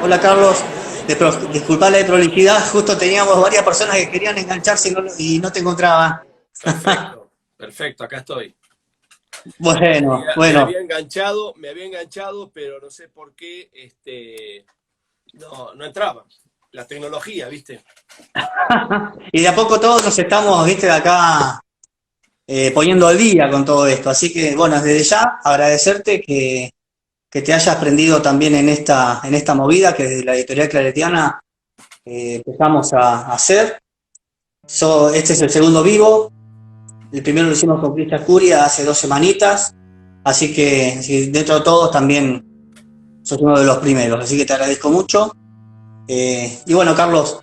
Hola Carlos, disculpa la prolijidad, justo teníamos varias personas que querían engancharse y no te encontraba. Perfecto, perfecto, acá estoy. Bueno, bueno. Me había enganchado, pero no sé por qué no entraba. La tecnología, ¿viste? Y de a poco todos nos estamos, viste, de acá poniendo al día con todo esto. Así que, bueno, desde ya agradecerte que te hayas prendido también en esta movida que desde la editorial claretiana empezamos a hacer. Este es el segundo vivo. El primero lo hicimos con Cristian Curia hace 2 semanitas. Así que sí, dentro de todos también sos uno de los primeros. Así que te agradezco mucho. Y bueno, Carlos,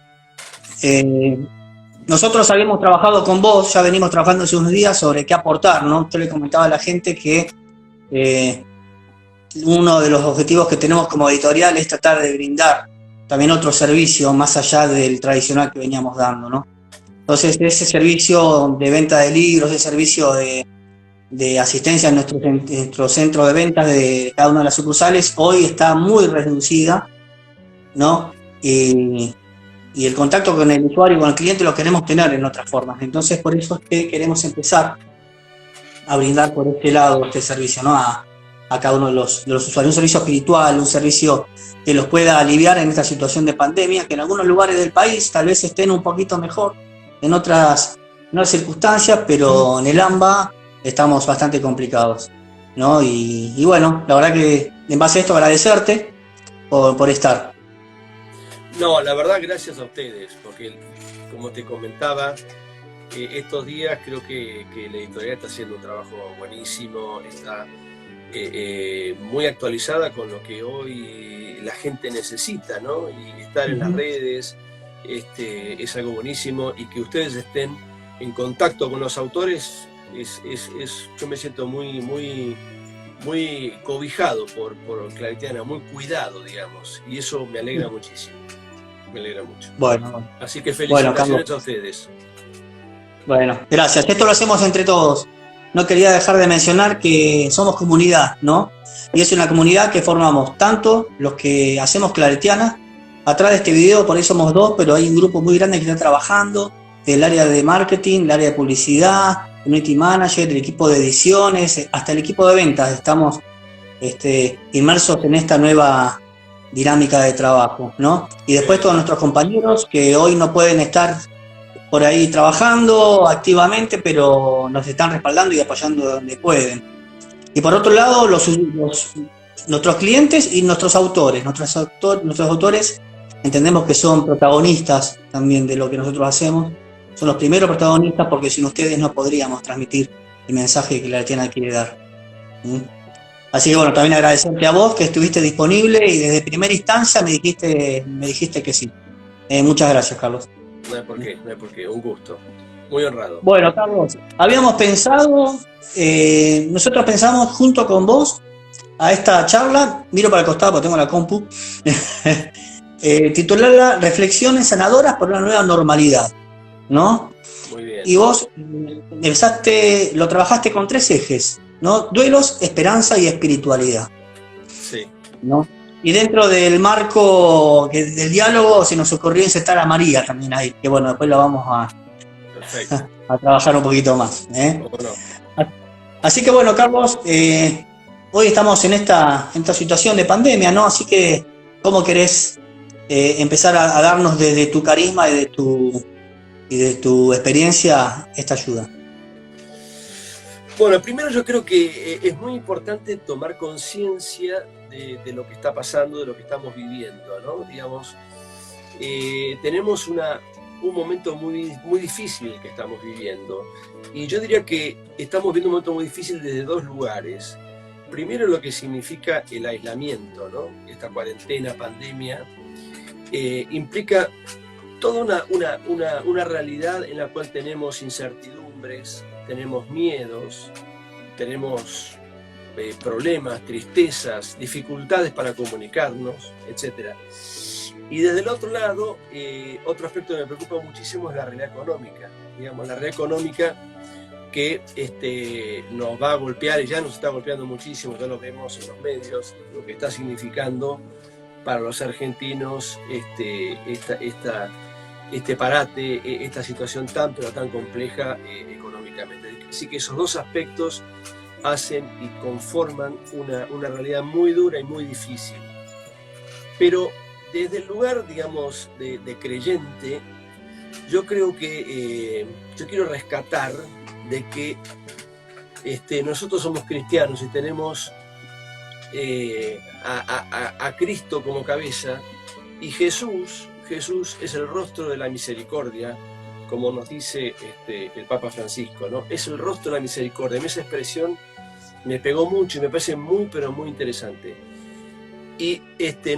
eh, nosotros habíamos trabajado con vos, ya venimos trabajando hace unos días sobre qué aportar, ¿no? Yo le comentaba a la gente que eh, uno de los objetivos que tenemos como editorial es tratar de brindar también otro servicio más allá del tradicional que veníamos dando, ¿no? Entonces, ese servicio de venta de libros, ese servicio de asistencia en nuestro centro de ventas de cada una de las sucursales, hoy está muy reducida, ¿no? Y el contacto con el usuario, con el cliente, lo queremos tener en otras formas. Entonces, por eso es que queremos empezar a brindar por este lado este servicio, ¿no? A cada uno de los usuarios. Un servicio espiritual, un servicio que los pueda aliviar en esta situación de pandemia, que en algunos lugares del país tal vez estén un poquito mejor, en otras circunstancias, pero en el AMBA estamos bastante complicados, ¿no? Y bueno, la verdad que en base a esto agradecerte por estar. No, la verdad, gracias a ustedes, porque como te comentaba, estos días creo que la editorial está haciendo un trabajo buenísimo, está muy actualizada con lo que hoy la gente necesita, ¿no? Y estar en las redes es algo buenísimo, y que ustedes estén en contacto con los autores yo me siento muy cobijado por Claretiana, muy cuidado, digamos, y eso me alegra muchísimo, me alegra mucho. Bueno, Así que bueno, Carlos. felicitaciones a ustedes. Bueno, gracias. Esto lo hacemos entre todos. No quería dejar de mencionar que somos comunidad, ¿no? Y es una comunidad que formamos tanto los que hacemos claretianas. Atrás de este video, por ahí somos dos, pero hay un grupo muy grande que está trabajando, del área de marketing, el área de publicidad, community manager, el equipo de ediciones, hasta el equipo de ventas. Estamos inmersos en esta nueva dinámica de trabajo, ¿no? Y después todos nuestros compañeros que hoy no pueden estar por ahí trabajando activamente, pero nos están respaldando y apoyando donde pueden. Y por otro lado, nuestros clientes y nuestros autores. Nuestros autores entendemos que son protagonistas también de lo que nosotros hacemos. Son los primeros protagonistas porque sin ustedes no podríamos transmitir el mensaje que la Tienda quiere dar. ¿Mm? Así que bueno, también agradecerte a vos que estuviste disponible y desde primera instancia me dijiste que sí. Muchas gracias, Carlos. No hay por qué, no hay por qué, un gusto. Muy honrado. Bueno, Carlos, habíamos pensado, nosotros pensamos junto con vos a esta charla, miro para el costado porque tengo la compu, titularla Reflexiones sanadoras por una nueva normalidad, ¿no? Muy bien. Y vos lo trabajaste con 3 ejes, ¿no? Duelos, esperanza y espiritualidad. Sí. ¿No? Y dentro del marco del diálogo se nos ocurrió insertar a María también ahí, que bueno, después lo vamos a trabajar un poquito más. Bueno. Así que bueno, Carlos, hoy estamos en esta situación de pandemia, ¿no? Así que, ¿cómo querés empezar a darnos desde tu carisma y de tu experiencia esta ayuda? Bueno, primero yo creo que es muy importante tomar conciencia de lo que está pasando, de lo que estamos viviendo, ¿no? Digamos, tenemos un momento muy difícil que estamos viviendo, y yo diría que estamos viviendo un momento muy difícil desde 2 lugares. Primero, lo que significa el aislamiento, ¿no? Esta cuarentena, pandemia, implica toda una realidad en la cual tenemos incertidumbres, tenemos miedos, tenemos problemas, tristezas, dificultades para comunicarnos, etc. Y desde el otro lado, otro aspecto que me preocupa muchísimo es la realidad económica. Digamos, la realidad económica que nos va a golpear, y ya nos está golpeando muchísimo, ya lo vemos en los medios, lo que está significando para los argentinos este parate, esta situación tan pero tan compleja económicamente. Así que esos dos aspectos hacen y conforman una realidad muy dura y muy difícil. Pero desde el lugar, digamos, de creyente, yo creo que yo quiero rescatar de que nosotros somos cristianos y tenemos a Cristo como cabeza, y Jesús es el rostro de la misericordia, como nos dice el Papa Francisco, ¿no? Es el rostro de la misericordia. Esa expresión me pegó mucho y me parece muy, pero muy interesante. Y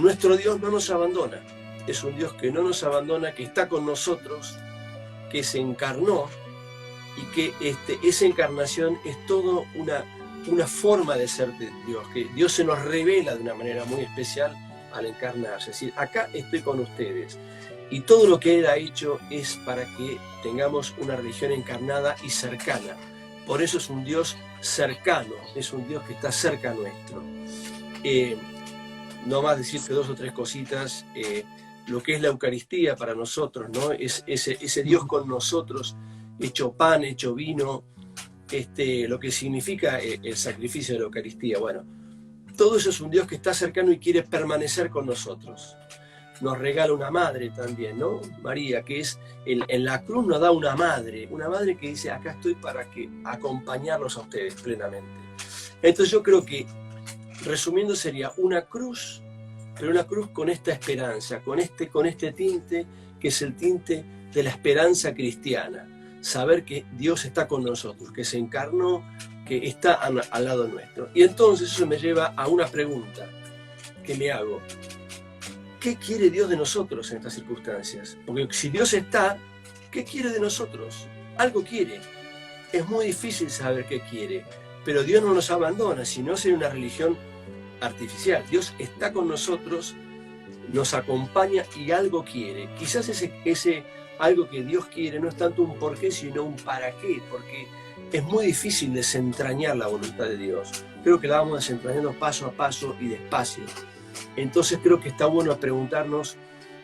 nuestro Dios no nos abandona. Es un Dios que no nos abandona, que está con nosotros, que se encarnó, y que esa encarnación es toda una forma de ser de Dios, que Dios se nos revela de una manera muy especial al encarnarse. Es decir, acá estoy con ustedes. Y todo lo que Él ha hecho es para que tengamos una religión encarnada y cercana. Por eso es un Dios cercano, es un Dios que está cerca nuestro. No más decirte dos o tres cositas. Lo que es la Eucaristía para nosotros, ¿no? Es ese Dios con nosotros, hecho pan, hecho vino, lo que significa el sacrificio de la Eucaristía. Bueno, todo eso es un Dios que está cercano y quiere permanecer con nosotros. Nos regala una madre también, ¿no? María, que es, en la cruz nos da una madre que dice, acá estoy para acompañarlos a ustedes plenamente. Entonces yo creo que, resumiendo, sería una cruz, pero una cruz con esta esperanza, con este tinte, que es el tinte de la esperanza cristiana. Saber que Dios está con nosotros, que se encarnó, que está al lado nuestro. Y entonces eso me lleva a una pregunta que me hago. ¿Qué quiere Dios de nosotros en estas circunstancias? Porque si Dios está, ¿qué quiere de nosotros? Algo quiere. Es muy difícil saber qué quiere, pero Dios no nos abandona, si no sería una religión artificial. Dios está con nosotros, nos acompaña y algo quiere. Quizás ese algo que Dios quiere no es tanto un por qué, sino un para qué, porque es muy difícil desentrañar la voluntad de Dios. Creo que la vamos desentrañando paso a paso y despacio. Entonces creo que está bueno preguntarnos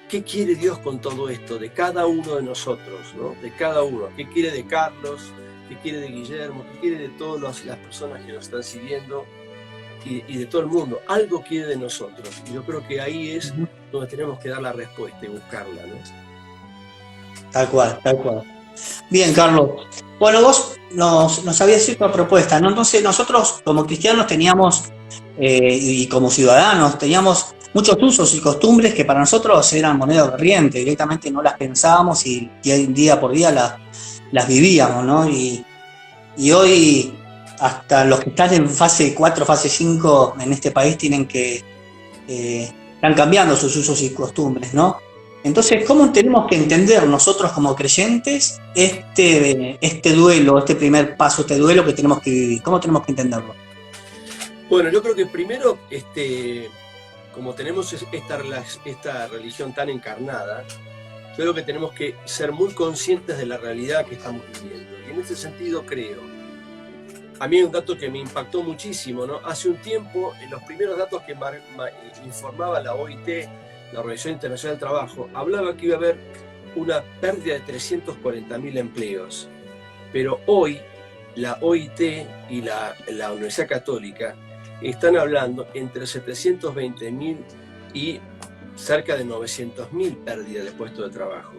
qué quiere Dios con todo esto, de cada uno de nosotros, ¿no? De cada uno. ¿Qué quiere de Carlos? ¿Qué quiere de Guillermo? ¿Qué quiere de todas las personas que nos están siguiendo? Y de todo el mundo. Algo quiere de nosotros. Y yo creo que ahí es donde tenemos que dar la respuesta y buscarla, ¿no? Tal cual, tal cual. Bien, Carlos. Bueno, vos nos habías hecho una propuesta, ¿no? Entonces nosotros como cristianos teníamos, y como ciudadanos, teníamos muchos usos y costumbres que para nosotros eran moneda corriente, directamente no las pensábamos y día por día las vivíamos, ¿no? Y hoy hasta los que están en fase 4, fase 5 en este país están cambiando sus usos y costumbres, ¿no? Entonces, ¿cómo tenemos que entender nosotros como creyentes este duelo, este primer paso, este duelo que tenemos que vivir? ¿Cómo tenemos que entenderlo? Bueno, yo creo que primero, como tenemos esta religión tan encarnada, yo creo que tenemos que ser muy conscientes de la realidad que estamos viviendo. Y en ese sentido creo, a mí hay un dato que me impactó muchísimo, ¿no? Hace un tiempo, en los primeros datos que informaba la OIT, la Organización Internacional del Trabajo, hablaba que iba a haber una pérdida de 340.000 empleos. Pero hoy la OIT y la Universidad Católica están hablando entre 720.000 y cerca de 900.000 pérdidas de puestos de trabajo.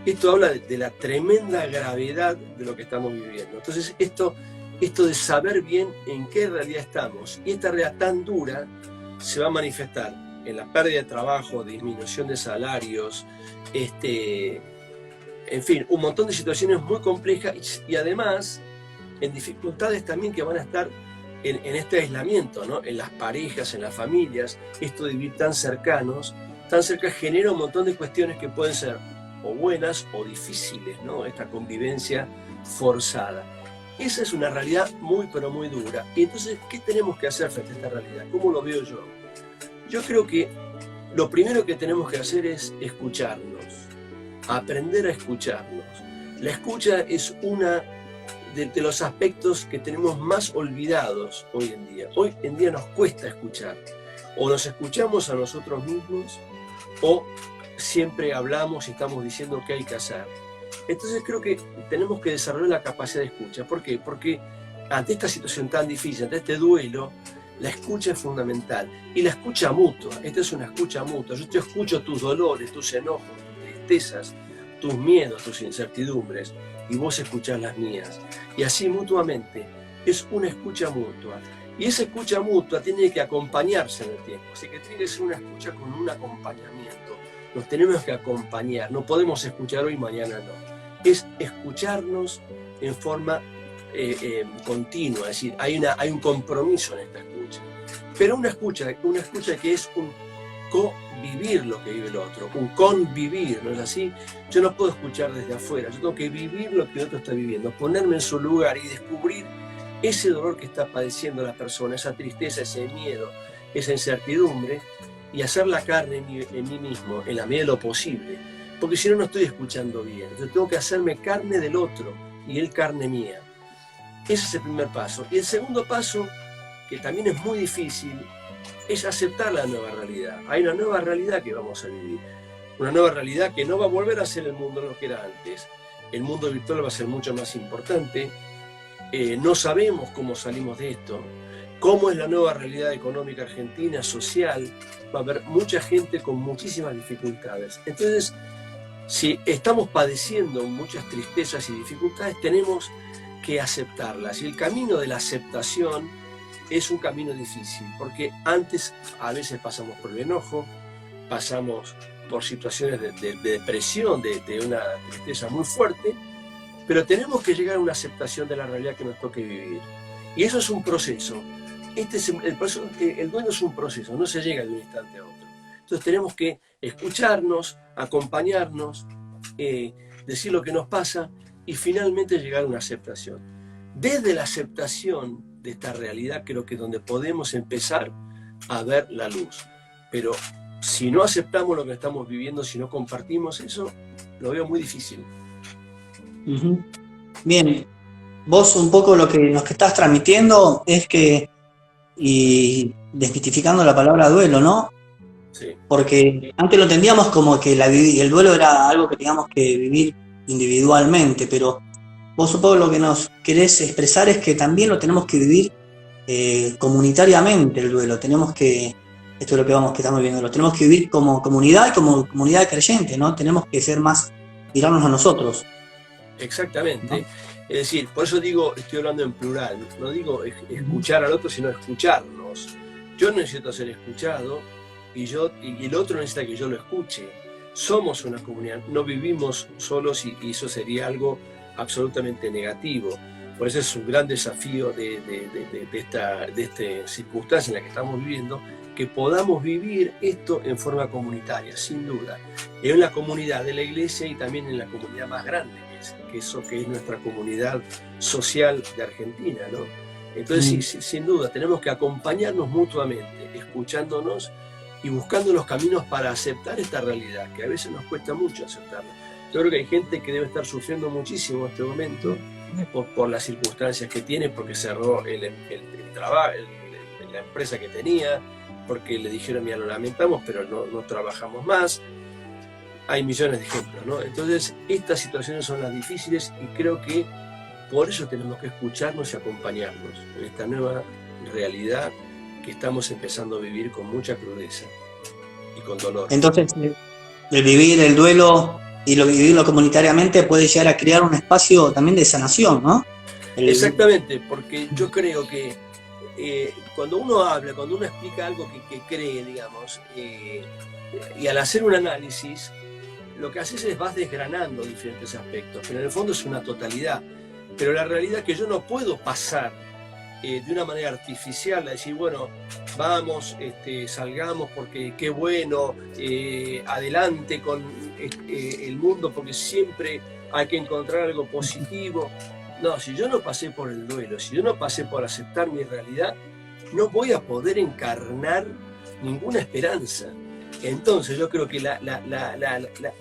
Esto habla de la tremenda gravedad de lo que estamos viviendo. Entonces esto de saber bien en qué realidad estamos, y esta realidad tan dura se va a manifestar en la pérdida de trabajo, disminución de salarios, en fin, un montón de situaciones muy complejas y además en dificultades también que van a estar en este aislamiento, ¿no? En las parejas, en las familias, esto de vivir tan cerca genera un montón de cuestiones que pueden ser o buenas o difíciles, ¿no? Esta convivencia forzada. Esa es una realidad muy, pero muy dura. Y entonces, ¿qué tenemos que hacer frente a esta realidad? ¿Cómo lo veo yo? Yo creo que lo primero que tenemos que hacer es escucharnos, aprender a escucharnos. La escucha es una de los aspectos que tenemos más olvidados hoy en día. Hoy en día nos cuesta escuchar. O nos escuchamos a nosotros mismos, o siempre hablamos y estamos diciendo qué hay que hacer. Entonces creo que tenemos que desarrollar la capacidad de escucha. ¿Por qué? Porque ante esta situación tan difícil, ante este duelo, la escucha es fundamental. Y la escucha mutua, esta es una escucha mutua. Yo te escucho tus dolores, tus enojos, tus tristezas, tus miedos, tus incertidumbres, y vos escuchás las mías. Y así mutuamente, es una escucha mutua. Y esa escucha mutua tiene que acompañarse en el tiempo. Así que tiene que ser una escucha con un acompañamiento. Nos tenemos que acompañar. No podemos escuchar hoy y mañana no. Es escucharnos en forma continua. Es decir, hay un compromiso en esta escucha. Pero una escucha que es un co-vivir lo que vive el otro, un convivir, ¿no es así? Yo no puedo escuchar desde afuera, yo tengo que vivir lo que el otro está viviendo, ponerme en su lugar y descubrir ese dolor que está padeciendo la persona, esa tristeza, ese miedo, esa incertidumbre, y hacer la carne en mí mismo, en la medida de lo posible, porque si no, no estoy escuchando bien. Yo tengo que hacerme carne del otro y él carne mía. Ese es el primer paso. Y el segundo paso, que también es muy difícil, es aceptar la nueva realidad. Hay una nueva realidad que vamos a vivir, una nueva realidad que no va a volver a ser el mundo lo que era antes. El mundo virtual va a ser mucho más importante. No sabemos cómo salimos de esto, cómo es la nueva realidad económica argentina, social. Va a haber mucha gente con muchísimas dificultades. Entonces, si estamos padeciendo muchas tristezas y dificultades, tenemos que aceptarlas. Y el camino de la aceptación es un camino difícil, porque antes a veces pasamos por el enojo, pasamos por situaciones de depresión, de una tristeza muy fuerte, pero tenemos que llegar a una aceptación de la realidad que nos toque vivir. Y eso es un proceso. El duelo es un proceso, no se llega de un instante a otro. Entonces tenemos que escucharnos, acompañarnos, decir lo que nos pasa y finalmente llegar a una aceptación. Desde la aceptación de esta realidad creo que es donde podemos empezar a ver la luz. Pero si no aceptamos lo que estamos viviendo, si no compartimos eso, lo veo muy difícil. Uh-huh. Bien, vos un poco lo que nos estás transmitiendo es que, y desmitificando la palabra duelo, ¿no? Sí. Porque antes lo entendíamos como que el duelo era algo que teníamos que vivir individualmente, pero vos supongo lo que nos querés expresar es que también lo tenemos que vivir comunitariamente el duelo. Tenemos que, esto es lo que estamos viendo, lo tenemos que vivir como comunidad y como comunidad de creyentes, ¿no? Tenemos que ser más, mirarnos a nosotros. Exactamente. ¿No? Es decir, por eso digo, estoy hablando en plural, no digo escuchar al otro, sino escucharnos. Yo necesito ser escuchado y el otro necesita que yo lo escuche. Somos una comunidad, no vivimos solos y eso sería algo absolutamente negativo. Por eso es un gran desafío de esta circunstancia en la que estamos viviendo, que podamos vivir esto en forma comunitaria, sin duda. En la comunidad de la iglesia y también en la comunidad más grande, que es nuestra comunidad social de Argentina, ¿no? Entonces, sí, sin duda, tenemos que acompañarnos mutuamente, escuchándonos y buscando los caminos para aceptar esta realidad, que a veces nos cuesta mucho aceptarla. Yo creo que hay gente que debe estar sufriendo muchísimo en este momento por las circunstancias que tiene, porque cerró el trabajo, la empresa que tenía, porque le dijeron, mira, lo lamentamos, pero no trabajamos más. Hay millones de ejemplos, ¿no? Entonces, estas situaciones son las difíciles y creo que por eso tenemos que escucharnos y acompañarnos en esta nueva realidad que estamos empezando a vivir con mucha crudeza y con dolor. Entonces, el vivir el duelo y vivirlo comunitariamente puede llegar a crear un espacio también de sanación, ¿no? Exactamente, porque yo creo que cuando uno habla, cuando uno explica algo que cree, digamos, y al hacer un análisis, lo que haces es vas desgranando diferentes aspectos, pero en el fondo es una totalidad. Pero la realidad es que yo no puedo pasar de una manera artificial a decir, bueno, vamos, salgamos porque qué bueno, adelante con el mundo porque siempre hay que encontrar algo positivo. No, si yo no pasé por el duelo, si yo no pasé por aceptar mi realidad, no voy a poder encarnar ninguna esperanza. Entonces yo creo que la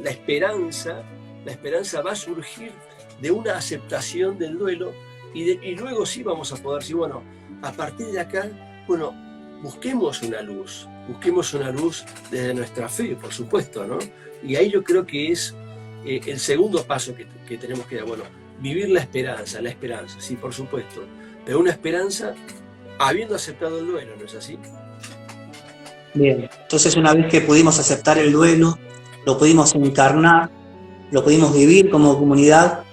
esperanza va a surgir de una aceptación del duelo y luego sí vamos a poder decir, bueno, a partir de acá, bueno, busquemos una luz. busquemos una luz desde nuestra fe, por supuesto, ¿no? Y ahí yo creo que es el segundo paso que tenemos que dar. Bueno, vivir la esperanza, sí, por supuesto, pero una esperanza habiendo aceptado el duelo, ¿no es así? Bien, entonces una vez que pudimos aceptar el duelo, lo pudimos encarnar, lo pudimos vivir como comunidad,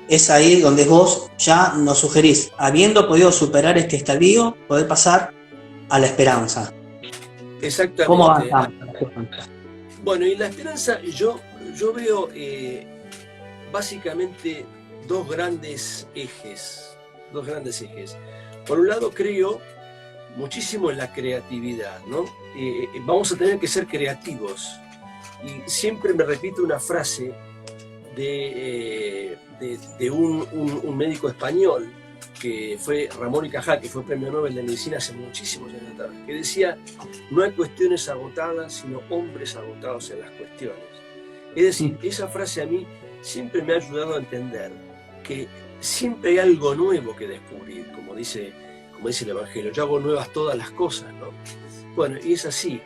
es ahí donde vos ya nos sugerís, habiendo podido superar este estadio, poder pasar a la esperanza. Exactamente. ¿Cómo avanzamos? Bueno, y la esperanza, yo veo básicamente dos grandes ejes. Por un lado, creo muchísimo en la creatividad, ¿no? Vamos a tener que ser creativos. Y siempre me repito una frase de un médico español, que fue Ramón y Cajal, que fue premio Nobel de Medicina hace muchísimos años atrás, que decía: no hay cuestiones agotadas, sino hombres agotados en las cuestiones. Es decir, esa frase a mí siempre me ha ayudado a entender que siempre hay algo nuevo que descubrir, como dice el Evangelio: yo hago nuevas todas las cosas, ¿no? Bueno, y es así,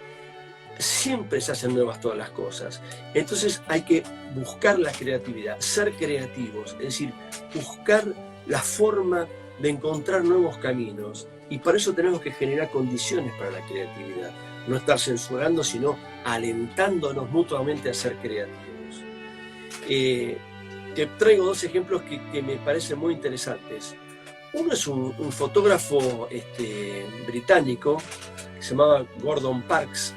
siempre se hacen nuevas todas las cosas. Entonces hay que buscar la creatividad, ser creativos, es decir, buscar la forma de encontrar nuevos caminos, y para eso tenemos que generar condiciones para la creatividad, no estar censurando, sino alentándonos mutuamente a ser creativos. Te traigo dos ejemplos que me parecen muy interesantes. Uno es un fotógrafo británico que se llama Gordon Parks,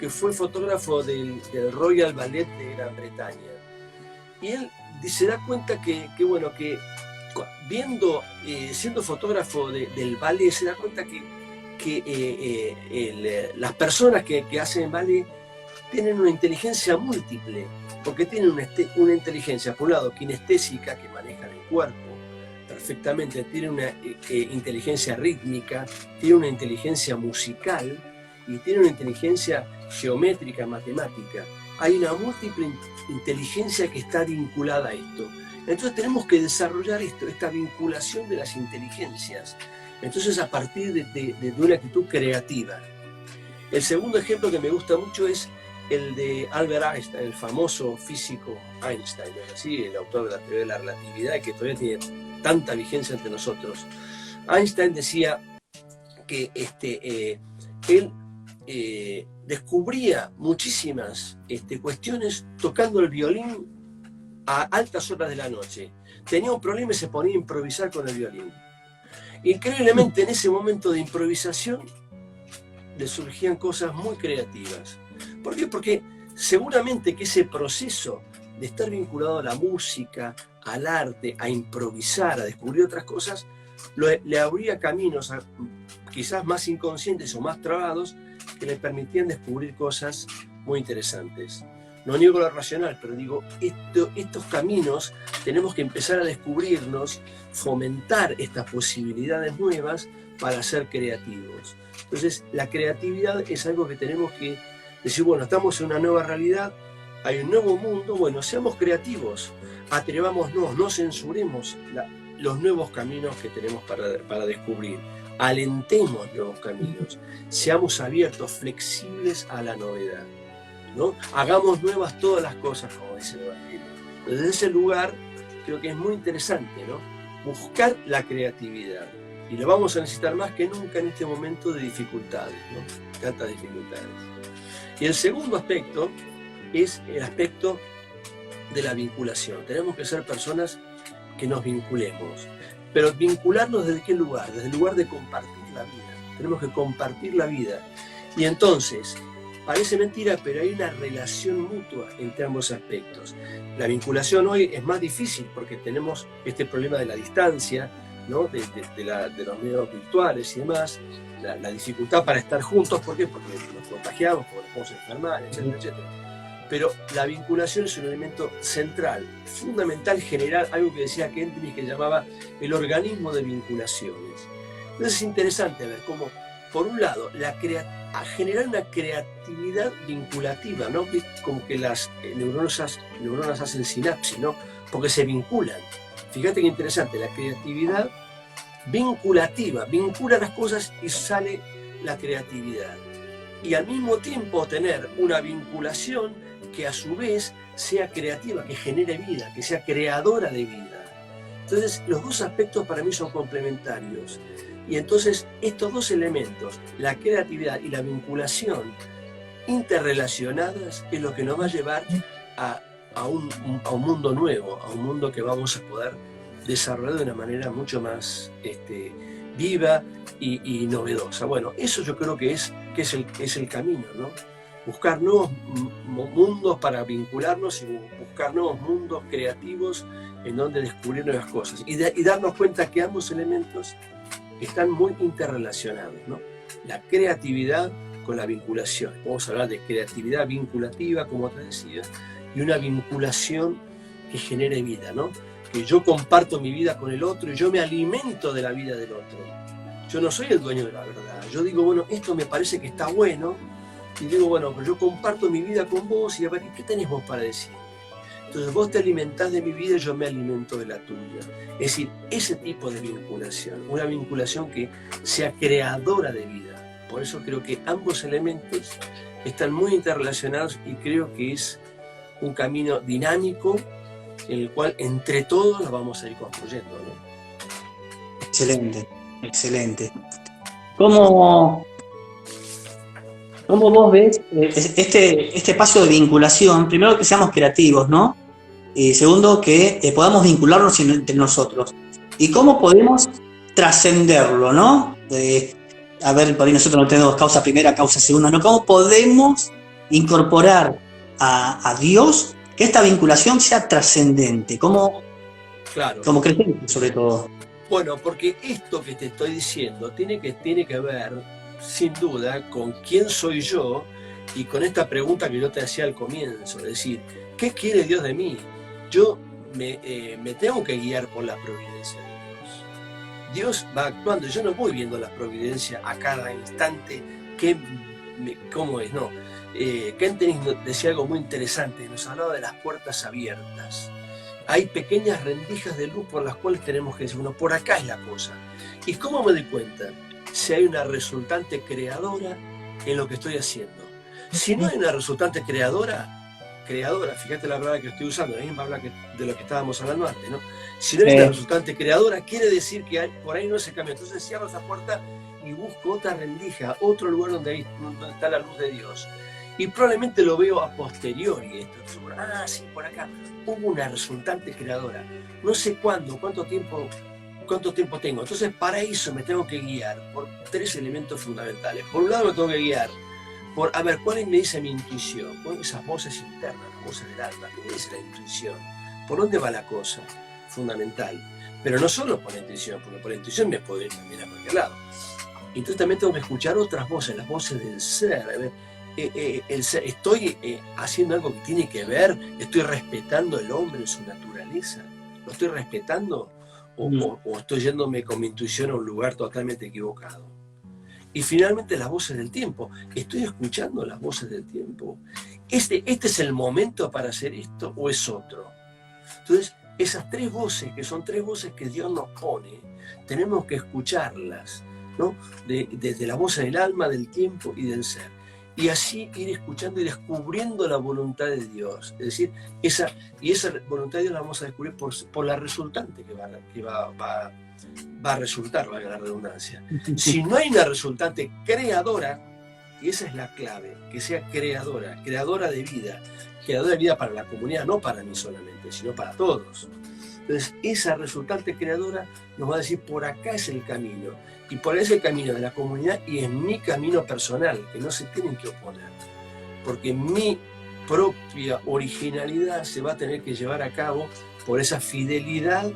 que fue fotógrafo del Royal Ballet de Gran Bretaña. Y él se da cuenta que siendo fotógrafo del ballet, se da cuenta que las personas que hacen ballet tienen una inteligencia múltiple, porque tienen una inteligencia, por un lado, kinestésica, que manejan el cuerpo perfectamente, tienen una inteligencia rítmica, tienen una inteligencia musical y tienen una inteligencia geométrica, matemática. Hay una múltiple inteligencia que está vinculada a esto. Entonces tenemos que desarrollar esta vinculación de las inteligencias. Entonces, a partir de una actitud creativa. El segundo ejemplo que me gusta mucho es el de Albert Einstein, el famoso físico Einstein, ¿sí? El autor de la teoría de la relatividad, que todavía tiene tanta vigencia entre nosotros. Einstein decía que él descubría muchísimas cuestiones tocando el violín a altas horas de la noche. Tenía un problema y se ponía a improvisar con el violín. Increíblemente, en ese momento de improvisación le surgían cosas muy creativas. ¿Por qué? Porque seguramente que ese proceso de estar vinculado a la música, al arte, a improvisar, a descubrir otras cosas, le abría caminos quizás más inconscientes o más trabados, que le permitían descubrir cosas muy interesantes. No niego lo racional, pero digo, estos caminos tenemos que empezar a descubrirnos, fomentar estas posibilidades nuevas para ser creativos. Entonces, la creatividad es algo que tenemos que decir: bueno, estamos en una nueva realidad, hay un nuevo mundo, bueno, seamos creativos, atrevámonos, no censuremos los nuevos caminos que tenemos para descubrir, alentemos nuevos caminos, seamos abiertos, flexibles a la novedad, ¿no? Hagamos nuevas todas las cosas, como dice el Evangelio. Desde ese lugar creo que es muy interesante, ¿no? Buscar la creatividad, y lo vamos a necesitar más que nunca en este momento de dificultades, ¿no? Tantas dificultades. Y el segundo aspecto es el aspecto de la vinculación. Tenemos que ser personas que nos vinculemos, pero vincularnos ¿desde qué lugar? Desde el lugar de compartir la vida. Tenemos que compartir la vida, y entonces parece mentira, pero hay una relación mutua entre ambos aspectos. La vinculación hoy es más difícil porque tenemos este problema de la distancia, ¿no? de los medios virtuales y demás, la dificultad para estar juntos. ¿Por qué? Porque nos contagiamos, porque nos podemos enfermar, etcétera, etcétera. Pero la vinculación es un elemento central, fundamental, generar algo que decía Kendrick, que llamaba el organismo de vinculaciones. Entonces es interesante ver cómo, por un lado, a generar una creatividad vinculativa, ¿no? Como que las neuronas hacen sinapsis, ¿no? Porque se vinculan. Fíjate qué interesante, la creatividad vinculativa, vincula las cosas y sale la creatividad. Y al mismo tiempo tener una vinculación que a su vez sea creativa, que genere vida, que sea creadora de vida. Entonces, los dos aspectos para mí son complementarios. Y entonces, estos dos elementos, la creatividad y la vinculación interrelacionadas, es lo que nos va a llevar a un mundo nuevo, a un mundo que vamos a poder desarrollar de una manera mucho más viva y novedosa. Bueno, eso yo creo que es el camino, ¿no? Buscar nuevos mundos para vincularnos y buscar nuevos mundos creativos en donde descubrir nuevas cosas y darnos cuenta que ambos elementos están muy interrelacionados, ¿no? La creatividad con la vinculación. Vamos a hablar de creatividad vinculativa, como te decía, y una vinculación que genere vida, ¿no? Que yo comparto mi vida con el otro y yo me alimento de la vida del otro. Yo no soy el dueño de la verdad. Yo digo, bueno, esto me parece que está bueno, y digo, bueno, pues yo comparto mi vida con vos y a ver, ¿qué tenés vos para decirme? Entonces vos te alimentás de mi vida y yo me alimento de la tuya. Es decir, ese tipo de vinculación, una vinculación que sea creadora de vida. Por eso creo que ambos elementos están muy interrelacionados y creo que es un camino dinámico en el cual entre todos lo vamos a ir construyendo, ¿no? Excelente, excelente. ¿Cómo vos ves este paso de vinculación? Primero, que seamos creativos, ¿no? Y segundo, que podamos vincularnos entre nosotros. ¿Y cómo podemos trascenderlo, no? A ver, por ahí nosotros no tenemos causa primera, causa segunda, ¿no? ¿Cómo podemos incorporar a Dios, que esta vinculación sea trascendente? Como creyente, sobre todo. Bueno, porque esto que te estoy diciendo tiene que ver, sin duda, con quién soy yo y con esta pregunta que yo te hacía al comienzo, es decir, ¿qué quiere Dios de mí? Yo me tengo que guiar por la providencia de Dios. Dios va actuando, yo no voy viendo la providencia a cada instante, cómo es, no. Kentenich decía algo muy interesante, nos hablaba de las puertas abiertas. Hay pequeñas rendijas de luz por las cuales tenemos que decir, bueno, por acá es la cosa. ¿Y cómo me doy cuenta? Si hay una resultante creadora en lo que estoy haciendo. Si no hay una resultante creadora, fíjate la palabra que estoy usando, la misma palabra de lo que estábamos hablando antes, ¿no? Si no hay una resultante creadora, quiere decir que por ahí no se cambia. Entonces cierro esa puerta y busco otra rendija, otro lugar donde está la luz de Dios. Y probablemente lo veo a posteriori esto. Sí, por acá hubo una resultante creadora. No sé cuándo, cuánto tiempo tengo. Entonces, para eso me tengo que guiar por tres elementos fundamentales. Por un lado, me tengo que guiar por, a ver, ¿cuál me dice mi intuición? ¿Cuáles esas voces internas, las voces del alma? ¿Qué me dice la intuición? ¿Por dónde va la cosa? Fundamental. Pero no solo por la intuición, porque por la intuición me puedo ir también a cualquier lado. Entonces también tengo que escuchar otras voces, las voces del ser. A ver, estoy haciendo algo que tiene que ver, estoy respetando al hombre en su naturaleza, lo estoy respetando o estoy yéndome con mi intuición a un lugar totalmente equivocado. Y finalmente las voces del tiempo, estoy escuchando las voces del tiempo. ¿Este es el momento para hacer esto o es otro? Entonces, esas tres voces, que son tres voces que Dios nos pone, tenemos que escucharlas, ¿no? Desde la voz del alma, del tiempo y del ser. Y así ir escuchando y descubriendo la voluntad de Dios. Es decir, esa voluntad de Dios la vamos a descubrir por la resultante que va a resultar, valga la redundancia. Si no hay una resultante creadora, y esa es la clave, que sea creadora de vida para la comunidad, no para mí solamente, sino para todos. Entonces, esa resultante creadora nos va a decir, por acá es el camino. Y por ese el camino de la comunidad y es mi camino personal, que no se tienen que oponer. Porque mi propia originalidad se va a tener que llevar a cabo por esa fidelidad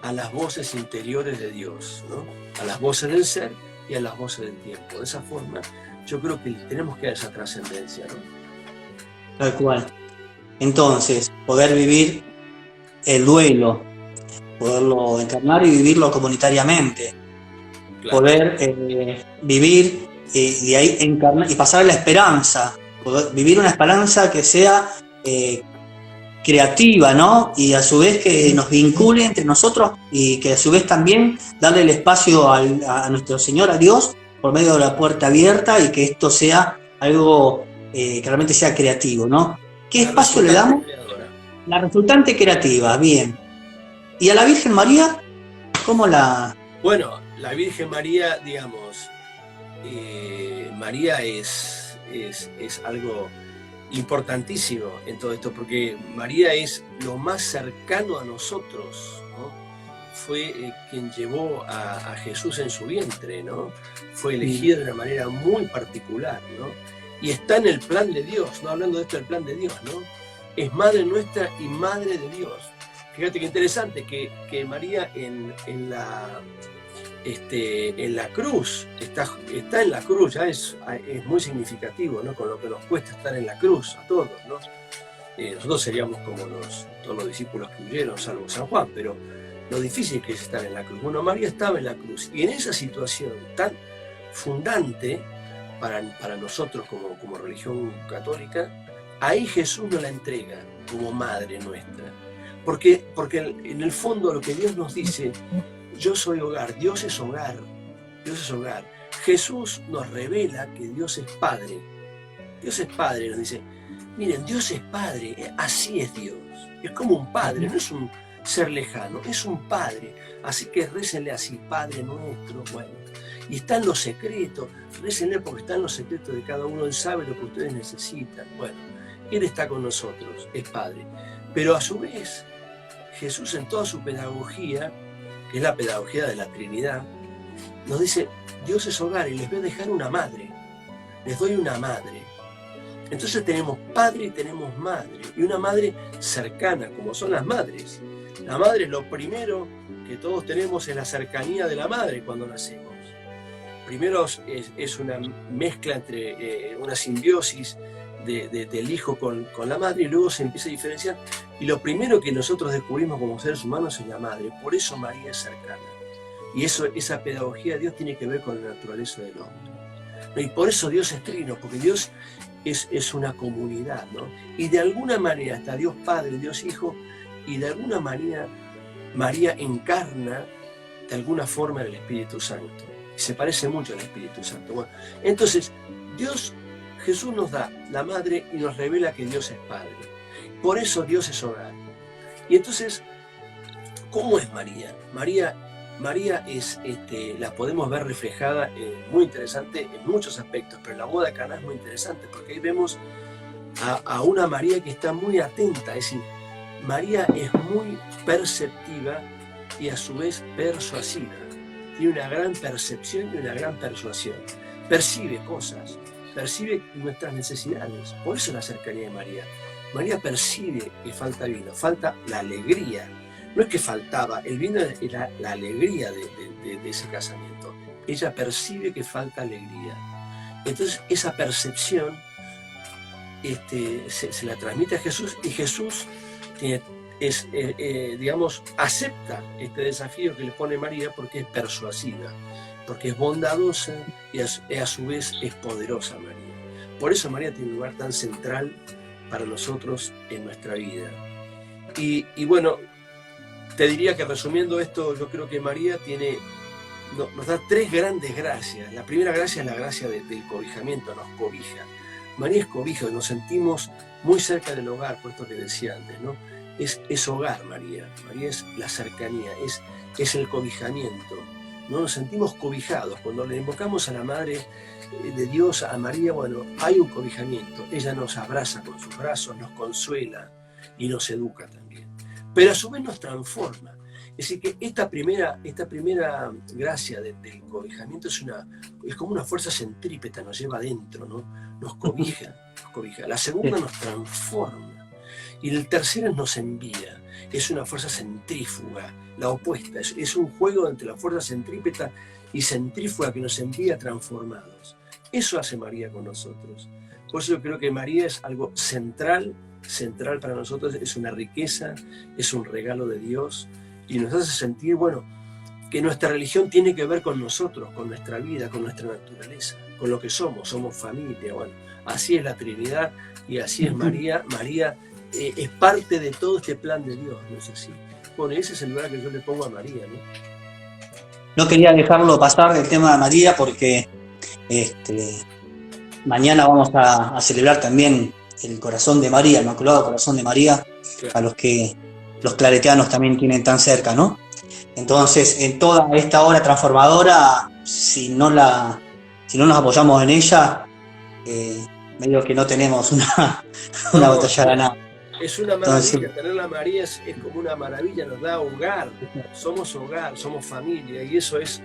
a las voces interiores de Dios, ¿no? A las voces del ser y a las voces del tiempo. De esa forma, yo creo que tenemos que dar esa trascendencia, ¿no? Tal cual. Entonces, poder vivir el duelo, poderlo encarnar y vivirlo comunitariamente. Claro. Poder vivir y de ahí encarnar y pasar a la esperanza, poder vivir una esperanza que sea creativa, ¿no? Y a su vez que nos vincule entre nosotros y que a su vez también darle el espacio a nuestro Señor, a Dios, por medio de la puerta abierta y que esto sea algo que realmente sea creativo, ¿no? ¿Qué espacio le damos? Creadora. La resultante creativa, bien. ¿Y a la Virgen María? ¿Cómo la...? Bueno, la Virgen María, digamos, María es algo importantísimo en todo esto, porque María es lo más cercano a nosotros, ¿no? Fue quien llevó a Jesús en su vientre, ¿no? Fue elegida de una manera muy particular, ¿no? Y está en el plan de Dios, ¿no? Hablando de esto del plan de Dios, ¿no? Es madre nuestra y madre de Dios. Fíjate qué interesante que María en la cruz, está en la cruz, ya es muy significativo, ¿no? Con lo que nos cuesta estar en la cruz a todos, ¿no? Nosotros seríamos como todos los discípulos que huyeron, salvo San Juan, pero lo difícil que es estar en la cruz. Bueno, María estaba en la cruz, y en esa situación tan fundante para nosotros como religión católica, ahí Jesús nos la entrega como madre nuestra. Porque en el fondo lo que Dios nos dice, yo soy hogar, Dios es hogar, Dios es hogar. Jesús nos revela que Dios es Padre. Dios es Padre, nos dice, miren, Dios es Padre, así es Dios. Es como un Padre, no es un ser lejano, es un Padre. Así que récenle así, Padre nuestro, bueno. Y está en los secretos, récenle porque está en los secretos de cada uno, Él sabe lo que ustedes necesitan. Bueno, Él está con nosotros, es Padre. Pero a su vez, Jesús en toda su pedagogía, que es la pedagogía de la Trinidad, nos dice, Dios es hogar y les voy a dejar una madre, les doy una madre. Entonces tenemos padre y tenemos madre, y una madre cercana, como son las madres. La madre, lo primero que todos tenemos es la cercanía de la madre cuando nacemos. Primero es una mezcla entre una simbiosis del hijo con la madre, y luego se empieza a diferenciar. Y lo primero que nosotros descubrimos como seres humanos es la madre. Por eso María es cercana. Y esa pedagogía de Dios tiene que ver con la naturaleza del hombre. Y por eso Dios es trino, porque Dios es una comunidad, ¿no? Y de alguna manera está Dios Padre, Dios Hijo, y de alguna manera María encarna de alguna forma el Espíritu Santo. Y se parece mucho al Espíritu Santo. Bueno, entonces, Jesús nos da la madre y nos revela que Dios es Padre. Por eso Dios es hogar. Y entonces, ¿cómo es María? María es, la podemos ver reflejada, muy interesante en muchos aspectos, pero en la boda de Caná es muy interesante, porque ahí vemos a una María que está muy atenta, es decir, María es muy perceptiva y a su vez persuasiva. Tiene una gran percepción y una gran persuasión. Percibe cosas, percibe nuestras necesidades. Por eso la cercanía de María. María percibe que falta vino, falta la alegría. No es que faltaba, el vino era la alegría de ese casamiento. Ella percibe que falta alegría. Entonces esa percepción se la transmite a Jesús, y Jesús acepta este desafío que le pone María porque es persuasiva, porque es bondadosa y a su vez es poderosa María. Por eso María tiene un lugar tan central para nosotros en nuestra vida. Y bueno, te diría que resumiendo esto, yo creo que María nos da tres grandes gracias. La primera gracia es la gracia del cobijamiento, nos cobija. María es cobija, nos sentimos muy cerca del hogar, por esto que decía antes, ¿no? Es hogar María. María es la cercanía, es el cobijamiento, ¿no? Nos sentimos cobijados. Cuando le invocamos a la Madre de Dios, a María, bueno, hay un cobijamiento. Ella nos abraza con sus brazos, nos consuela y nos educa también. Pero a su vez nos transforma. Es decir, que esta primera gracia del cobijamiento es como una fuerza centrípeta, nos lleva adentro, ¿no? Nos cobija. La segunda nos transforma. Y el tercero nos envía. Es una fuerza centrífuga, la opuesta. Es un juego entre la fuerza centrípeta y centrífuga que nos envía transformados. Eso hace María con nosotros. Por eso yo creo que María es algo central para nosotros, es una riqueza, es un regalo de Dios, y nos hace sentir, bueno, que nuestra religión tiene que ver con nosotros, con nuestra vida, con nuestra naturaleza, con lo que somos familia. Bueno, así es la Trinidad y así es María. María es parte de todo este plan de Dios, ¿no es así? Bueno, ese es el lugar que yo le pongo a María, ¿no? No quería dejarlo pasar del tema de María porque Este, mañana vamos a celebrar también el Corazón de María, el Inmaculado Corazón de María, a los que los claretianos también tienen tan cerca, ¿no? Entonces, en toda esta obra transformadora, si no nos apoyamos en ella, medio que no tenemos una batalla ganada. Es una maravilla, Entonces, tenerla a María es como una maravilla, nos da hogar, somos familia, y eso es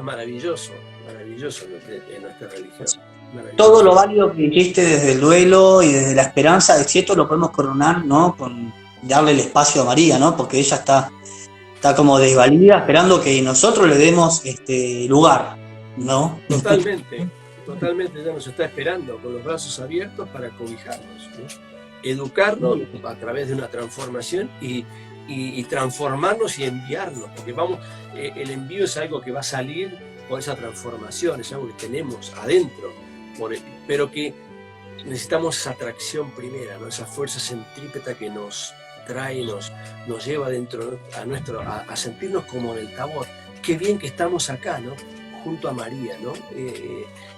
maravilloso en nuestra religión. todo lo válido que hiciste desde el duelo y desde la esperanza de cierto lo podemos coronar, ¿no? Con darle el espacio a María, ¿no? Porque ella está como desvalida, esperando que nosotros le demos lugar, ¿no? Totalmente, ella nos está esperando con los brazos abiertos para cobijarnos, ¿no? Educarnos a través de una transformación y transformarnos y enviarnos, porque el envío es algo que va a salir por esa transformación, es algo que tenemos adentro, pero que necesitamos esa atracción primera, ¿no? Esa fuerza centrípeta que nos trae, nos lleva dentro a sentirnos como en el Tabor. Qué bien que estamos acá, ¿no? Junto a María, ¿no?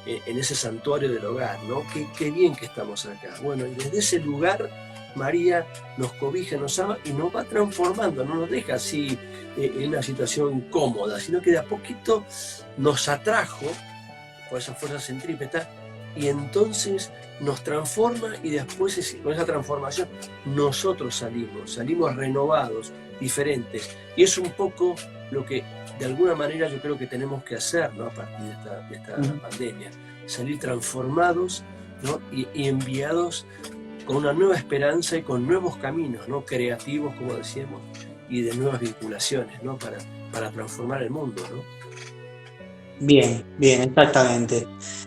En ese santuario del hogar, ¿no? Qué bien que estamos acá. Bueno, y desde ese lugar María nos cobija, nos ama y nos va transformando, no nos deja así en una situación cómoda, sino que de a poquito nos atrajo por esa fuerza centrípeta y entonces nos transforma y después con esa transformación nosotros salimos renovados, diferentes. Y es un poco lo que de alguna manera yo creo que tenemos que hacer, ¿no? A partir de esta pandemia, salir transformados, ¿no? y enviados con una nueva esperanza y con nuevos caminos, ¿no? Creativos, como decíamos, y de nuevas vinculaciones, ¿no? Para transformar el mundo, ¿no? Bien, exactamente.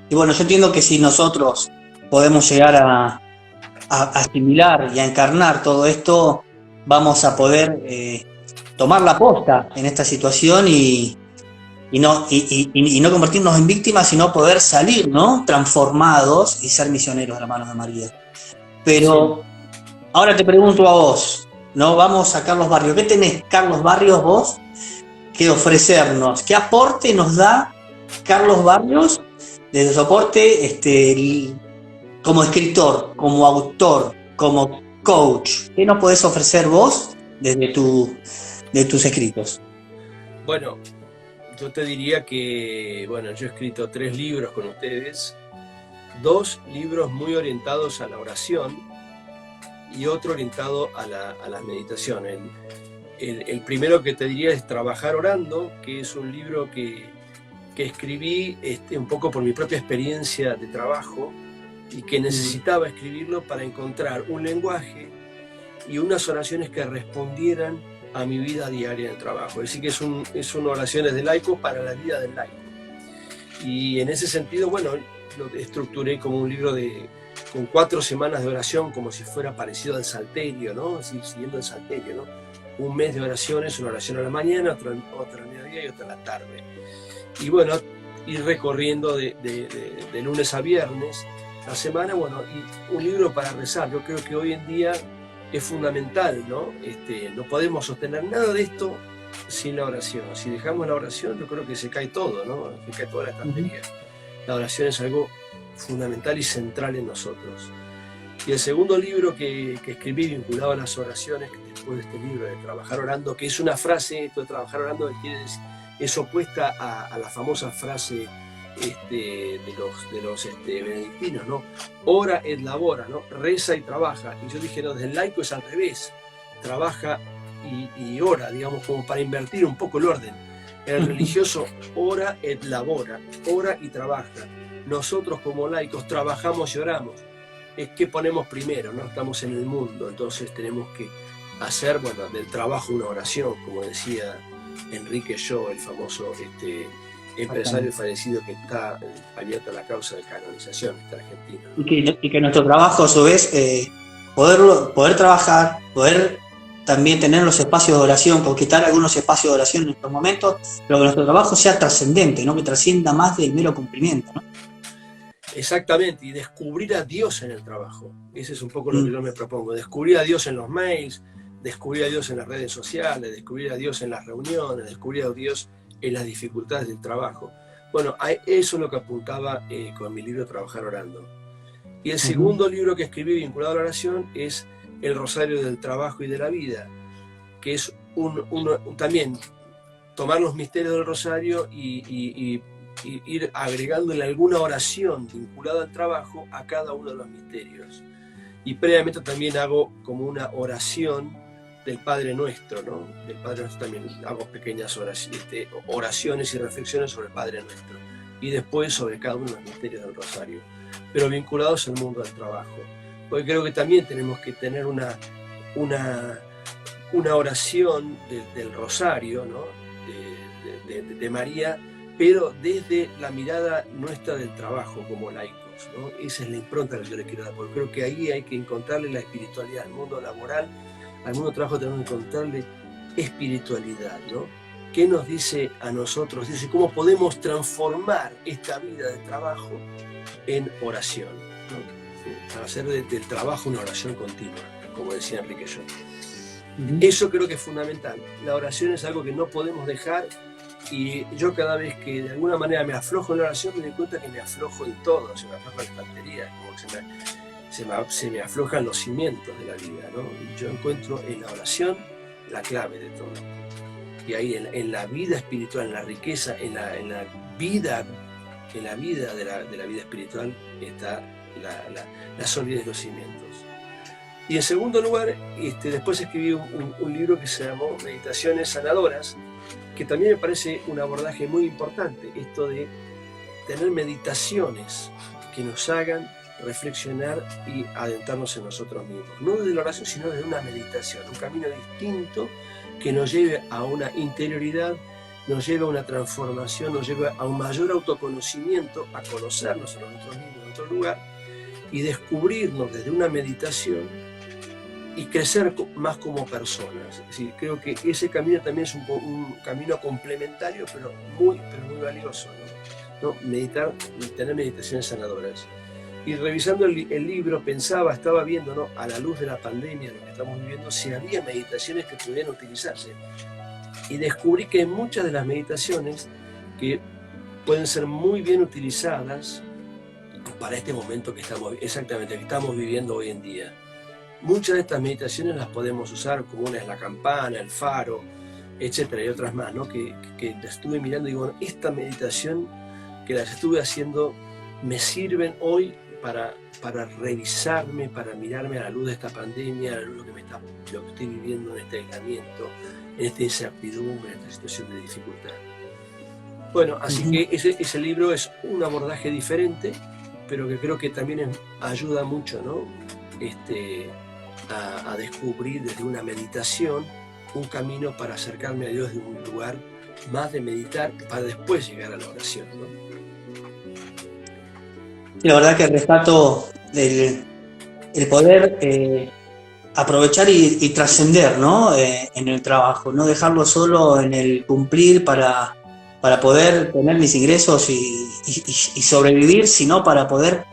Y bueno, yo entiendo que si nosotros podemos llegar a asimilar y a encarnar todo esto, vamos a poder tomar la posta en esta situación y no convertirnos en víctimas, sino poder salir, ¿no? Transformados y ser misioneros de las manos de María. Pero sí. Ahora te pregunto a vos, ¿no? Vamos a Carlos Barrios. ¿Qué tenés, Carlos Barrios, vos, que ofrecernos? ¿Qué aporte nos da Carlos Barrios desde su aporte como escritor, como autor, como coach? ¿Qué nos podés ofrecer vos desde tus escritos? Bueno, yo te diría que, yo he escrito 3 libros con ustedes, 2 libros muy orientados a la oración y otro orientado a la meditación. El primero que te diría es Trabajar Orando, que es un libro que escribí un poco por mi propia experiencia de trabajo y que necesitaba escribirlo para encontrar un lenguaje y unas oraciones que respondieran a mi vida diaria en el trabajo. Es decir, que son oraciones de laico para la vida del laico. Y en ese sentido, lo estructuré como un libro con 4 semanas de oración, como si fuera parecido al Salterio, ¿no? Es decir, siguiendo el Salterio, ¿no? Un mes de oraciones, una oración a la mañana, otra al mediodía y otra a la tarde. Y ir recorriendo de lunes a viernes la semana, y un libro para rezar. Yo creo que hoy en día es fundamental, ¿no? No podemos sostener nada de esto sin la oración. Si dejamos la oración, yo creo que se cae todo, ¿no? Se cae toda la estantería. La oración es algo fundamental y central en nosotros. Y el segundo libro que escribí vinculado a las oraciones, después de este libro de Trabajar Orando, que es una frase, esto de Trabajar Orando, que quiere decir, es opuesta a la famosa frase de los benedictinos, ¿no? Ora et labora, ¿no? Reza y trabaja. Y yo dije, no, desde el laico es al revés, trabaja y ora, digamos, como para invertir un poco el orden. El religioso ora et labora, ora y trabaja. Nosotros como laicos trabajamos y oramos. Es que ponemos primero, ¿no? Estamos en el mundo, entonces tenemos que hacer, del trabajo una oración, como decía Enrique Shaw, el famoso empresario fallecido que está abierto a la causa de canonización, está argentino. Y que nuestro trabajo, a su vez, poder trabajar, poder también tener los espacios de oración, conquistar algunos espacios de oración en estos momentos, pero que nuestro trabajo sea trascendente, ¿no? Que trascienda más del mero cumplimiento, ¿no? Exactamente, y descubrir a Dios en el trabajo. Ese es un poco lo que yo me propongo, descubrir a Dios en los mails, descubrir a Dios en las redes sociales, descubrir a Dios en las reuniones, descubrir a Dios en las dificultades del trabajo. Bueno, eso es lo que apuntaba con mi libro Trabajar Orando. Y el Ujú. segundo libro que escribí vinculado a la oración es El Rosario del Trabajo y de la Vida, que es también tomar los misterios del Rosario y ir agregándole alguna oración vinculada al trabajo a cada uno de los misterios. Y previamente también hago como una oración del Padre Nuestro, ¿no? Del Padre Nuestro también hago pequeñas oraciones y reflexiones sobre el Padre Nuestro. Y después sobre cada uno de los misterios del Rosario, pero vinculados al mundo del trabajo. Porque creo que también tenemos que tener una oración del Rosario, ¿no? de María, pero desde la mirada nuestra del trabajo como laicos, ¿no? Esa es la impronta que yo le quiero dar, porque creo que ahí hay que encontrarle la espiritualidad al mundo laboral, al mundo del trabajo tenemos que encontrarle espiritualidad, ¿no? ¿Qué nos dice a nosotros? Dice cómo podemos transformar esta vida de trabajo en oración, ¿no? Para hacer del trabajo una oración continua, como decía Enrique Yo. Eso creo que es fundamental. La oración es algo que no podemos dejar, y yo cada vez que de alguna manera me aflojo en la oración me doy cuenta que me aflojo en todo, se me afloja la estantería, como que se me aflojan los cimientos de la vida, ¿no? Y yo encuentro en la oración la clave de todo. Y ahí en la vida espiritual, en la riqueza, en la vida de la vida espiritual está la solidez de los cimientos. Y en segundo lugar, después escribí un libro que se llamó Meditaciones Sanadoras, que también me parece un abordaje muy importante, esto de tener meditaciones que nos hagan reflexionar y adentrarnos en nosotros mismos. No desde la oración, sino desde una meditación, un camino distinto que nos lleve a una interioridad, nos lleve a una transformación, nos lleve a un mayor autoconocimiento, a conocernos a nosotros mismos en otro lugar y descubrirnos desde una meditación y crecer más como personas. Es decir, creo que ese camino también es un camino complementario, pero muy valioso, ¿no? Meditar, tener meditaciones sanadoras. Y revisando el libro, estaba viendo, ¿no? A la luz de la pandemia, lo que estamos viviendo, si había meditaciones que pudieran utilizarse. Y descubrí que muchas de las meditaciones que pueden ser muy bien utilizadas para este momento que estamos viviendo hoy en día. Muchas de estas meditaciones las podemos usar, como una es la campana, el faro, etcétera, y otras más, ¿no? Que las estuve mirando y digo, bueno, esta meditación que las estuve haciendo me sirven hoy para revisarme, para mirarme a la luz de esta pandemia, a la luz de lo que estoy viviendo en este aislamiento, en esta incertidumbre, en esta situación de dificultad. Bueno, así que ese libro es un abordaje diferente, pero que creo que también ayuda mucho, ¿no? A descubrir desde una meditación un camino para acercarme a Dios de un lugar más de meditar para después llegar a la oración, ¿no? La verdad que rescato el poder aprovechar y trascender, ¿no? En el trabajo, no dejarlo solo en el cumplir para poder tener mis ingresos y sobrevivir, sino para poder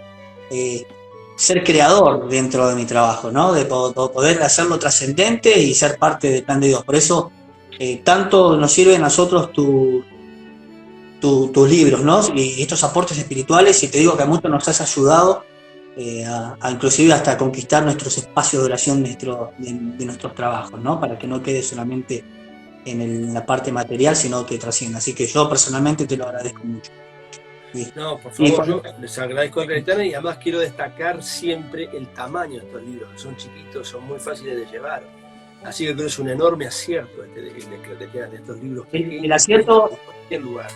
ser creador dentro de mi trabajo, ¿no? De poder hacerlo trascendente y ser parte del plan de Dios. Por eso tanto nos sirven a nosotros tus libros, ¿no? Y estos aportes espirituales, y te digo que a muchos nos has ayudado a inclusive hasta conquistar nuestros espacios de oración de nuestros trabajos, ¿no? Para que no quede solamente en la parte material, sino que trascienda. Así que yo personalmente te lo agradezco mucho. No, por favor, yo les agradezco el Cayetano, y además quiero destacar siempre el tamaño de estos libros, que son chiquitos, son muy fáciles de llevar. Así que creo que es un enorme acierto de estos libros. El acierto, en cualquier lugar.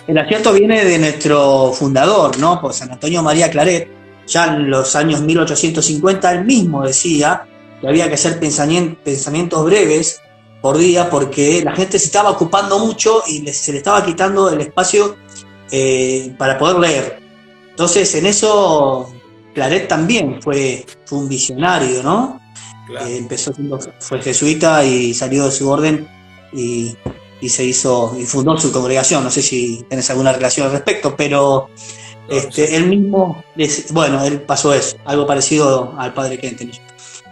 El acierto viene de nuestro fundador, ¿no? Pues San Antonio María Claret, ya en los años 1850, él mismo decía que había que hacer pensamientos breves por día porque la gente se estaba ocupando mucho y se le estaba quitando el espacio para poder leer. Entonces, en eso Claret también fue un visionario, ¿no? Claro. Fue jesuita y salió de su orden y fundó su congregación. No sé si tenés alguna relación al respecto, pero él mismo, él pasó eso, algo parecido al padre Kentenich,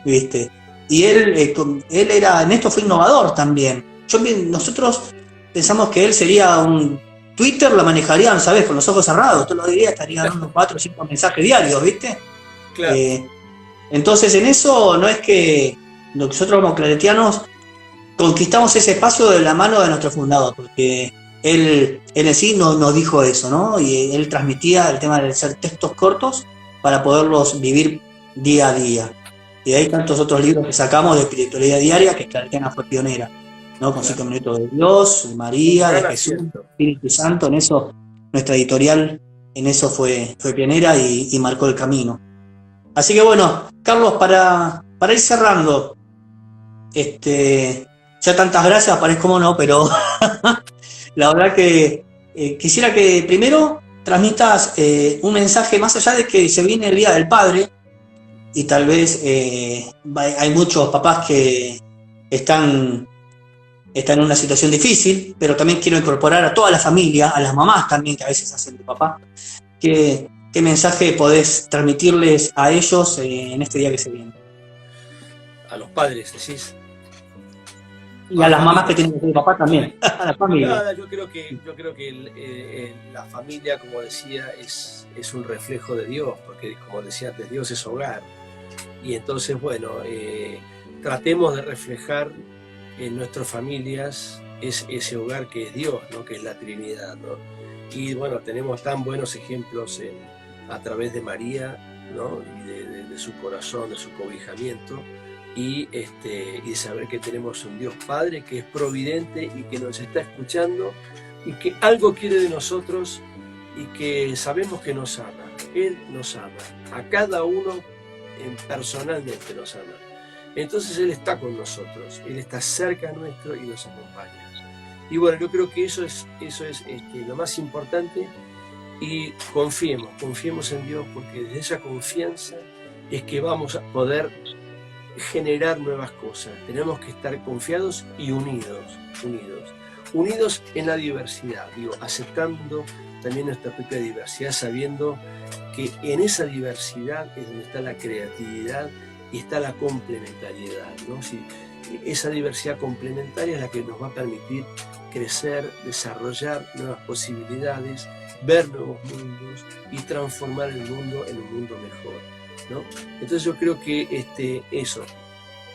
¿viste? Y él era, en esto fue innovador también. Nosotros pensamos que él sería un Twitter lo manejarían, ¿sabes? Con los ojos cerrados. Todos los días estaría dando 4 o 5 mensajes diarios, ¿viste? Claro. Entonces en eso no es que nosotros como claretianos conquistamos ese espacio de la mano de nuestro fundador, porque él en sí nos dijo eso, ¿no? Y él transmitía el tema de hacer textos cortos para poderlos vivir día a día. Y hay tantos otros libros que sacamos de espiritualidad diaria que Claretiana fue pionera, ¿no? Con 5 minutos de Dios, de María, de Jesús, Espíritu Santo, en eso, nuestra editorial en eso fue pionera y marcó el camino. Así que bueno, Carlos, para ir cerrando, ya tantas gracias, parece como no, pero la verdad que quisiera que primero transmitas un mensaje más allá de que se viene el Día del Padre y tal vez hay muchos papás que están en una situación difícil, pero también quiero incorporar a toda la familia, a las mamás también que a veces hacen de papá. ¿Qué mensaje podés transmitirles a ellos en este día que se viene? A los padres, decís. Y a las mamás que tienen que ser papá también, a la familia. Nada, yo creo que la familia, como decía, es un reflejo de Dios, porque como decía antes, Dios es hogar. Y entonces, bueno, tratemos de reflejar en nuestras familias ese hogar que es Dios, ¿no? Que es la Trinidad, ¿no? Y bueno, tenemos tan buenos ejemplos a través de María, ¿no? Y de su corazón, de su cobijamiento, y saber que tenemos un Dios Padre que es providente y que nos está escuchando y que algo quiere de nosotros y que sabemos que nos ama. Él nos ama, a cada uno personalmente nos ama. Entonces Él está con nosotros, Él está cerca nuestro y nos acompaña. Y bueno, yo creo que eso es lo más importante, y confiemos en Dios, porque desde esa confianza es que vamos a poder generar nuevas cosas. Tenemos que estar confiados y unidos en la diversidad, aceptando también nuestra propia diversidad, sabiendo que en esa diversidad es donde está la creatividad y está la complementariedad, ¿no? Si esa diversidad complementaria es la que nos va a permitir crecer, desarrollar nuevas posibilidades, ver nuevos mundos y transformar el mundo en un mundo mejor, ¿no? Entonces yo creo que eso,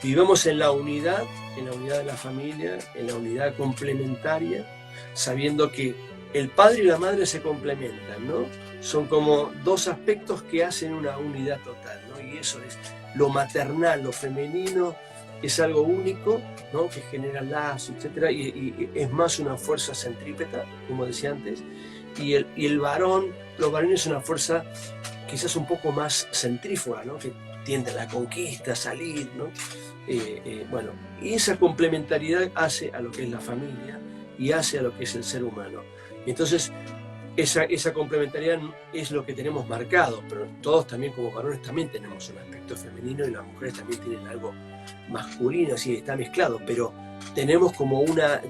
vivamos en la unidad de la familia, en la unidad complementaria, sabiendo que el padre y la madre se complementan, ¿no? Son como dos aspectos que hacen una unidad total, ¿no? Y eso es lo maternal, lo femenino, es algo único, ¿no? Que genera lazos, etc. Y es más una fuerza centrípeta, como decía antes, y el varón, los varones es una fuerza quizás un poco más centrífuga, ¿no? Que tiende a la conquista, a salir, ¿no? Bueno, y esa complementariedad hace a lo que es la familia y hace a lo que es el ser humano. Entonces, esa complementariedad es lo que tenemos marcado, pero todos también como varones también tenemos un aspecto femenino y las mujeres también tienen algo masculino, así está mezclado, pero tenemos como una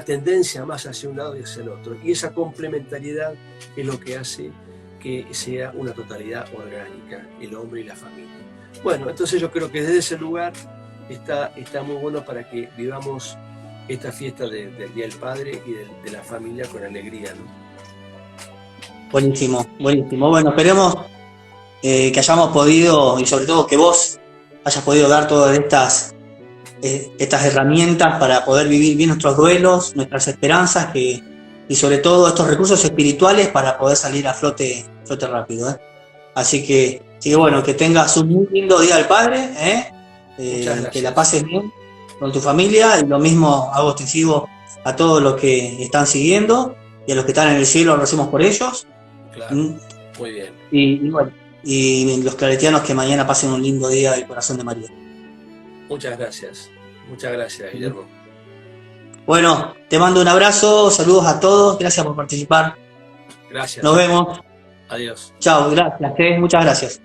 tendencia más hacia un lado y hacia el otro, y esa complementariedad es lo que hace que sea una totalidad orgánica, el hombre y la familia. Bueno, entonces yo creo que desde ese lugar está muy bueno para que vivamos esta fiesta del Día del Padre y de la familia con alegría, ¿no? Buenísimo. Bueno, esperemos que hayamos podido, y sobre todo que vos hayas podido dar todas estas herramientas para poder vivir bien nuestros duelos, nuestras esperanzas, y sobre todo estos recursos espirituales para poder salir a flote rápido, ¿eh? Así que bueno, que tengas un muy lindo Día del Padre, que la pases bien con tu familia, y lo mismo hago extensivo a todos los que están siguiendo y a los que están en el cielo, lo hacemos por ellos. Claro, muy bien. Y bueno, y los claretianos que mañana pasen un lindo día del corazón de María. Muchas gracias, Guillermo. Bueno, te mando un abrazo, saludos a todos, gracias por participar. Gracias. Nos vemos. Adiós. Chao, gracias, muchas gracias.